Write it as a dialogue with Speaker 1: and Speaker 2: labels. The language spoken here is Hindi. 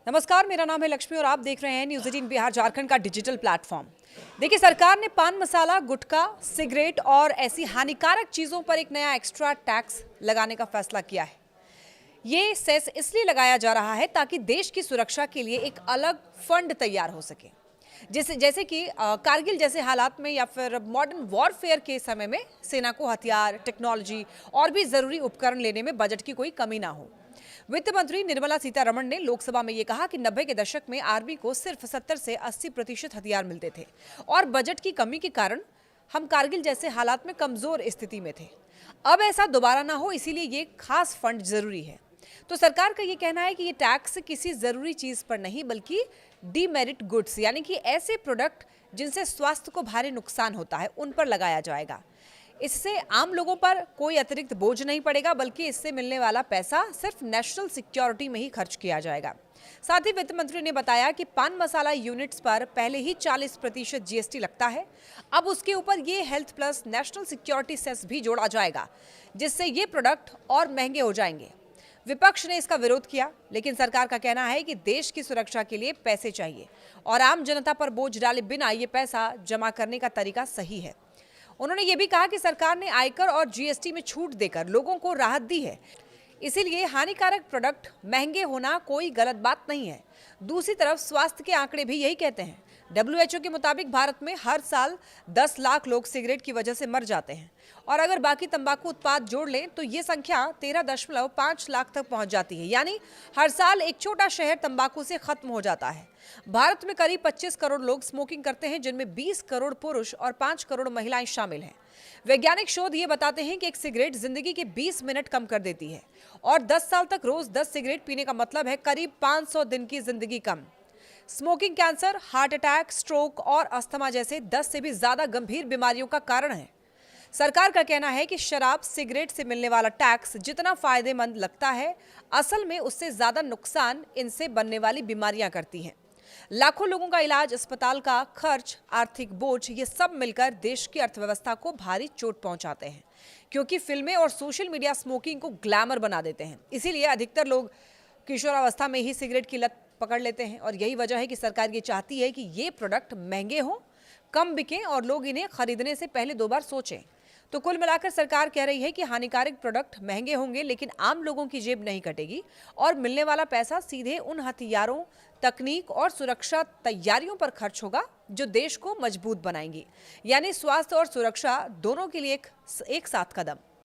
Speaker 1: नमस्कार, मेरा नाम है लक्ष्मी और आप देख रहे हैं न्यूज़ 18 बिहार झारखंड का डिजिटल प्लेटफॉर्म। देखिए, सरकार ने पान मसाला, गुटखा, सिगरेट और ऐसी हानिकारक चीज़ों पर एक नया एक्स्ट्रा टैक्स लगाने का फैसला किया है। ये सेस इसलिए लगाया जा रहा है ताकि देश की सुरक्षा के लिए एक अलग फंड तैयार हो सके। जैसे कि कारगिल जैसे हालात में या फिर मॉडर्न वॉरफेयर के समय में सेना को हथियार, टेक्नोलॉजी और भी ज़रूरी उपकरण लेने में बजट की कोई कमी ना हो। वित्त मंत्री निर्मला सीतारमण ने लोकसभा में ये कहा कि 90 के दशक में आर्मी को सिर्फ 70 से 80% हथियार मिलते थे और बजट की कमी के कारण हम कारगिल जैसे हालात में कमजोर स्थिति में थे। अब ऐसा दोबारा ना हो, इसीलिए ये खास फंड जरूरी है। तो सरकार का ये कहना है कि ये टैक्स किसी जरूरी चीज पर नहीं बल्कि डीमेरिट गुड्स यानी कि ऐसे प्रोडक्ट जिनसे स्वास्थ्य को भारी नुकसान होता है उन पर लगाया जाएगा। इससे आम लोगों पर कोई अतिरिक्त बोझ नहीं पड़ेगा, बल्कि इससे मिलने वाला पैसा सिर्फ नेशनल सिक्योरिटी में ही खर्च किया जाएगा। साथ ही वित्त मंत्री ने बताया कि पान मसाला यूनिट्स पर पहले ही 40% जीएसटी लगता है। अब उसके ऊपर ये health plus national security cess भी जोड़ा जाएगा, जिससे ये प्रोडक्ट और महंगे हो जाएंगे। विपक्ष ने इसका विरोध किया, लेकिन सरकार का कहना है कि देश की सुरक्षा के लिए पैसे चाहिए और आम जनता पर बोझ डाले बिना ये पैसा जमा करने का तरीका सही है। उन्होंने ये भी कहा कि सरकार ने आयकर और जीएसटी में छूट देकर लोगों को राहत दी है, इसीलिए हानिकारक प्रोडक्ट महंगे होना कोई गलत बात नहीं है। दूसरी तरफ स्वास्थ्य के आंकड़े भी यही कहते हैं। WHO के मुताबिक भारत में हर साल 10 लाख लोग सिगरेट की वजह से मर जाते हैं और अगर बाकी तंबाकू उत्पाद जोड़ लें तो ये संख्या 13.5 लाख तक पहुंच जाती है। यानी हर साल एक छोटा शहर तंबाकू से खत्म हो जाता है। भारत में करीब 25 करोड़ लोग स्मोकिंग करते हैं, जिनमें 20 करोड़ पुरुष और 5 करोड़ महिलाएं शामिल हैं। वैज्ञानिक शोध ये बताते हैं कि एक सिगरेट जिंदगी के 20 मिनट कम कर देती है और 10 साल तक रोज 10 सिगरेट पीने का मतलब है करीब 500 दिन की जिंदगी कम। Smoking cancer, heart attack, stroke और अस्थमा जैसे 10 से भी ज्यादा गंभीर बीमारियों का कारण है। सरकार का कहना है कि शराब, सिगरेट से मिलने वाला टैक्स जितना फायदेमंद लगता है, असल में उससे ज्यादा नुकसान इनसे बनने वाली बीमारियां करती हैं। लाखों लोगों का इलाज, अस्पताल का खर्च, आर्थिक बोझ, ये सब मिलकर देश की अर्थव्यवस्था को भारी चोट पहुंचाते हैं, क्योंकि फिल्में और सोशल मीडिया स्मोकिंग को ग्लैमर बना देते हैं। इसीलिए अधिकतर लोग किशोरावस्था में ही सिगरेट की लत पकड़ लेते हैं और यही वजह है कि सरकार ये चाहती है कि ये प्रोडक्ट महंगे हों, कम बिकें और लोग इन्हें खरीदने से पहले 2 बार सोचें। तो कुल मिलाकर सरकार कह रही है कि हानिकारक प्रोडक्ट महंगे होंगे, लेकिन आम लोगों की जेब नहीं कटेगी और मिलने वाला पैसा सीधे उन हथियारों, तकनीक और सुरक्षा तैयारियों पर खर्च होगा जो देश को मजबूत बनाएंगी। यानी स्वास्थ्य और सुरक्षा दोनों के लिए एक साथ कदम।